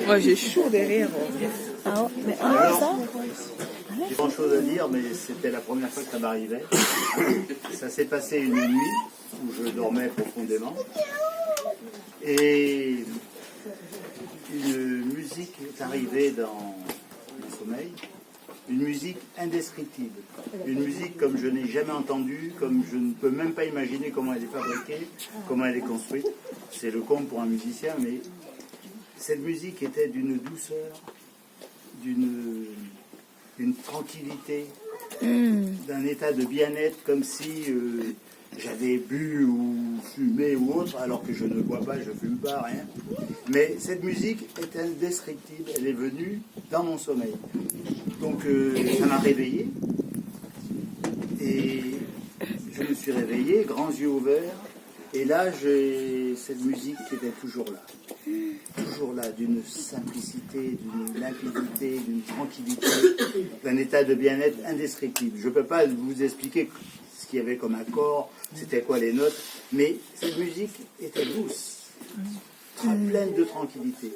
Moi j'ai chaud derrière. Ah, mais ça. J'ai grand chose à dire, mais c'était la première fois que ça m'arrivait. Ça s'est passé une nuit où je dormais profondément. Et une musique est arrivée dans mon sommeil. Une musique indescriptible. Une musique comme je n'ai jamais entendue, comme je ne peux même pas imaginer comment elle est fabriquée, comment elle est construite. C'est le comble pour un musicien, mais cette musique était d'une douceur, d'une tranquillité, d'un état de bien-être, comme si j'avais bu ou fumé ou autre, alors que je ne bois pas, je ne fume pas, rien. Mais cette musique est indescriptible, elle est venue dans mon sommeil. Donc ça m'a réveillé, et je me suis réveillé, grands yeux ouverts, et là j'ai cette musique qui était toujours là, d'une simplicité, d'une limpidité, d'une tranquillité, d'un état de bien-être indescriptible. Je ne peux pas vous expliquer ce qu'il y avait comme accord, c'était quoi les notes, mais cette musique était douce, pleine de tranquillité.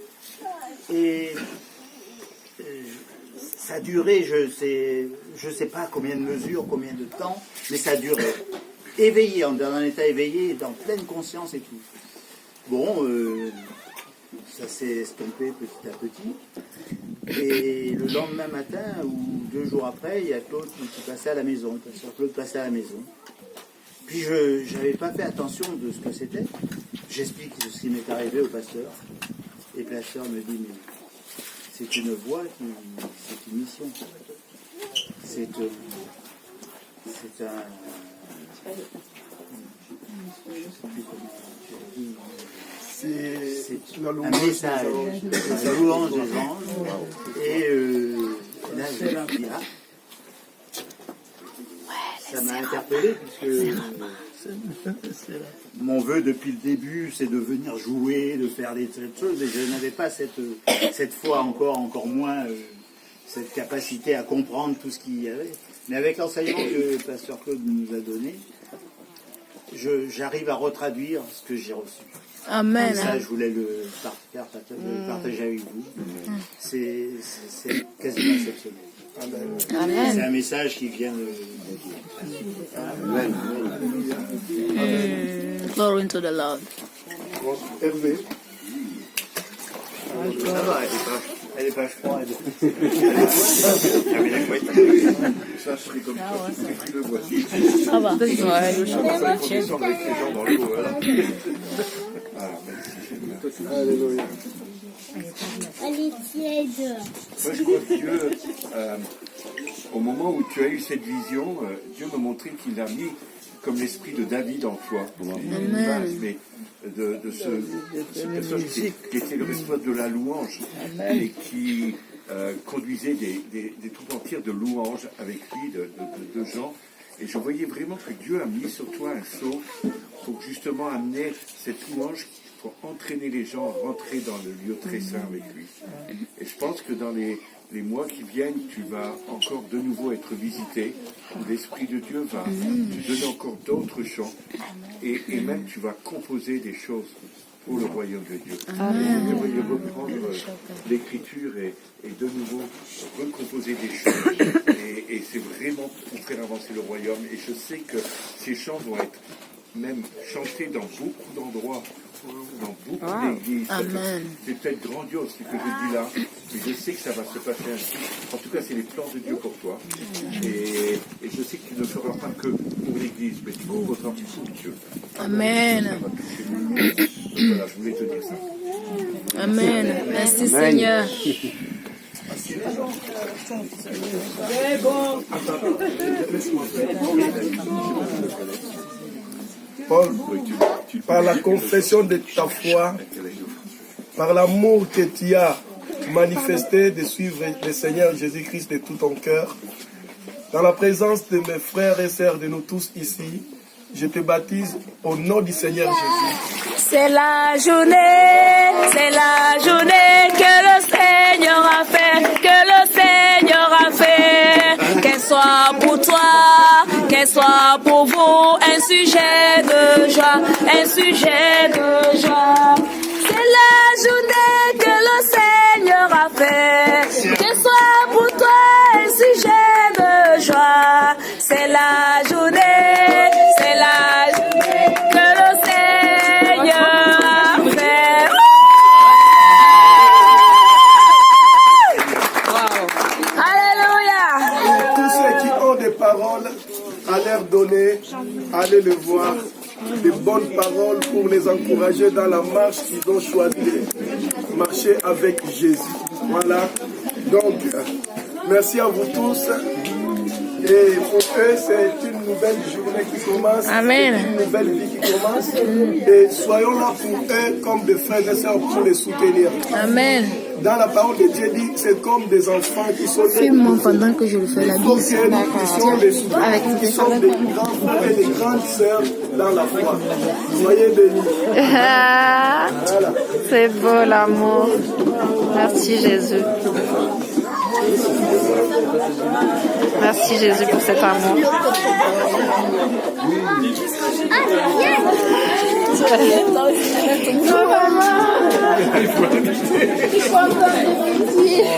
Et ça durait, je sais pas combien de mesures, combien de temps, mais ça durait. Éveillé, dans un état éveillé, dans pleine conscience et tout. Bon, ça s'est estompé petit à petit. Et le lendemain matin, ou 2 jours après, il y a Claude qui passait à la maison. Le pasteur Claude passait à la maison. Puis je n'avais pas fait attention de ce que c'était. J'explique ce qui m'est arrivé au pasteur. Et le pasteur me dit, mais c'est une voix, c'est une mission. C'est un... C'est un message, la louange des anges. Et là, je me suis dit, ça m'a interpellé, puisque mon vœu depuis le début, c'est de venir jouer, de faire des choses, et je n'avais pas cette fois encore moins cette capacité à comprendre tout ce qu'il y avait. Mais avec l'enseignement que le pasteur Claude nous a donné, j'arrive à retraduire ce que j'ai reçu. Amen. Et ça, je voulais le partager avec vous. C'est quasiment exceptionnel. Amen. C'est un message qui vient de Glory to the Lord. Hervé. Ça va, elle est pas froide. Ça, je serais comme ça. Tu le vois. Ça va. Il fallait qu'on descende avec les gens dans l'eau. Alléluia. Elle est tiède. Moi, je crois que Dieu, au moment où tu as eu cette vision, Dieu m'a montré qu'il a mis comme l'esprit de David en toi. Mais de ce personnage qui était le responsable de la louange et qui conduisait des troupes entières de louanges avec lui, de gens. Et je voyais vraiment que Dieu a mis sur toi un sceau pour justement amener cette louange, pour entraîner les gens à rentrer dans le lieu très saint avec lui. Et je pense que dans les mois qui viennent, tu vas encore de nouveau être visité. L'Esprit de Dieu va te donner encore d'autres chants. Et même tu vas composer des choses pour le royaume de Dieu. Je voyais reprendre l'écriture et de nouveau recomposer des chants. Et c'est vraiment pour faire avancer le royaume. Et je sais que ces chants vont être même chantés dans beaucoup d'endroits, dans beaucoup d'églises. C'est peut-être grandiose ce que je dis là, mais je sais que ça va se passer ainsi. En tout cas, c'est les plans de Dieu pour toi. Et je sais que tu ne feras pas que pour l'église, mais tu composeras pour Dieu. Amen. Ça va toucher beaucoup. Donc voilà, je voulais te dire ça. Amen. Merci Seigneur. Paul, par la confession de ta foi, par l'amour que tu as manifesté de suivre le Seigneur Jésus-Christ de tout ton cœur, dans la présence de mes frères et sœurs, de nous tous ici, je te baptise au nom du Seigneur Jésus. C'est la journée que le Seigneur a fait, que le Seigneur a fait, qu'elle soit pour toi, qu'elle soit pour pour vous un sujet de joie, un sujet de joie. C'est la journée que le Seigneur a fait, que soit pour toi un sujet de joie. C'est la journée que le Seigneur a fait. Alléluia. Tous ceux qui ont des paroles à leur donner, allez le voir. Des bonnes paroles pour les encourager dans la marche qu'ils ont choisi de marcher avec Jésus. Voilà. Donc, merci à vous tous. Et pour eux, c'est une nouvelle journée qui commence. Amen. Une nouvelle vie qui commence. Et soyons là pour eux comme des frères et sœurs pour les soutenir. Amen. Dans la parole de Dieu dit, c'est comme des enfants qui sont nés. Filme-moi pendant que je le fais la Il faut bise. que nous puissions les soutenir. Nous sommes des grands frères et des grandes sœurs dans la foi. Soyez bénis. Voilà. C'est beau l'amour. Merci Jésus. Merci Jésus pour cet amour.